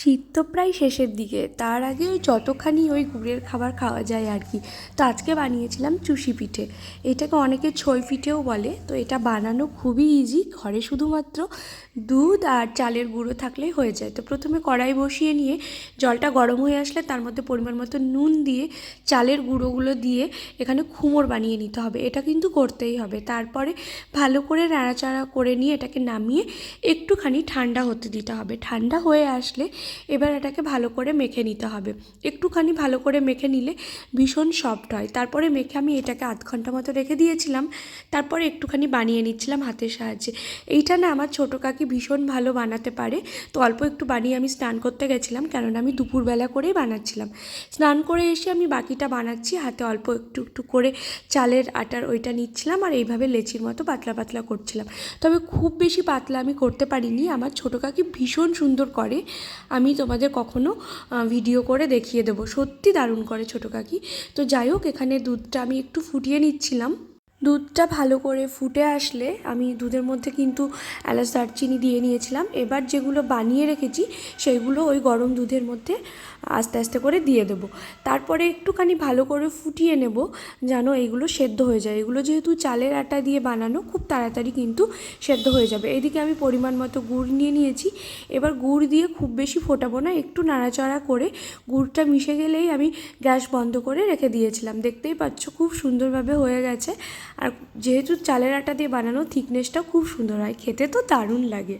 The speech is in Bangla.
শীত তো প্রায় শেষের দিকে, তার আগে যতখানি গুড়ের খাবার খাওয়া যায় আর কি। তো আজকে বানিয়েছিলাম চুষি পিঠে। এটাকে অনেকে ছই পিঠেও বলে। তো এটা বানানো খুবই ইজি, ঘরে শুধুমাত্র দুধ আর চালের গুঁড়ো থাকলেই হয়ে যায়। তো প্রথমে কড়াই বসিয়ে নিয়ে জলটা গরম হয়ে আসলে তার মধ্যে পরিমাণ মতো নুন দিয়ে চালের গুঁড়োগুলো দিয়ে এখানে খুমোর বানিয়ে নিতে হবে। এটা কিন্তু করতেই হবে। তারপরে ভালো করে নাড়াচাড়া করে নিয়ে এটাকে নামিয়ে একটুখানি ঠান্ডা হতে দিতে হবে। ঠান্ডা হয়ে আসলে এবার এটাকে ভালো করে মেখে নিতে হবে। একটুখানি ভালো করে মেখে নিলে ভীষণ সফট হয়। তারপরে মেখে আমি এটাকে আধ ঘন্টা মতো রেখে দিয়েছিলাম। তারপরে একটুখানি বানিয়ে নিচ্ছিলাম হাতের সাহায্যে। এইটা না আমার ছোটো কাকি ভীষণ ভালো বানাতে পারে। তো অল্প একটু বানিয়ে আমি স্নান করতে গেছিলাম, কেননা আমি দুপুরবেলা করেই বানাচ্ছিলাম। স্নান করে এসে আমি বাকিটা বানাচ্ছি, হাতে অল্প একটু একটু করে চালের আটার ওইটা নিচ্ছিলাম আর এইভাবে লেচির মতো পাতলা পাতলা করছিলাম। তবে খুব বেশি পাতলা আমি করতে পারিনি, আমার ছোটো কাকি ভীষণ সুন্দর করে। আমি তোমাদের কখনো ভিডিও করে দেখিয়ে দেবো, সত্যি দারুণ করে ছোটো কাকি। তো যাই হোক, এখানে দুধটা আমি একটু ফুটিয়ে নিচ্ছিলাম। দুধটা ভালো করে ফুটে আসলে আমি দুধের মধ্যে কিন্তু এলাচ দারচিনি দিয়ে নিয়েছিলাম। এবার যেগুলো বানিয়ে রেখেছি সেগুলো ওই গরম দুধের মধ্যে আস্তে আস্তে করে দিয়ে দেবো। তারপরে একটুখানি ভালো করে ফুটিয়ে নেব যেন এইগুলো সেদ্ধ হয়ে যায়। এগুলো যেহেতু চালের আটা দিয়ে বানানো, খুব তাড়াতাড়ি কিন্তু সেদ্ধ হয়ে যাবে। এদিকে আমি পরিমাণ মতো গুড় নিয়ে নিয়েছি। এবার গুড় দিয়ে খুব বেশি ফোটাবো না, একটু নাড়াচাড়া করে গুড়টা মিশে গেলেই আমি গ্যাস বন্ধ করে রেখে দিয়েছিলাম। দেখতেই পাচ্ছ খুব সুন্দরভাবে হয়ে গেছে। আর যেহেতু চালের আটা দিয়ে বানানো, থিকনেসটা খুব সুন্দর হয়, খেতে তো দারুণ লাগে।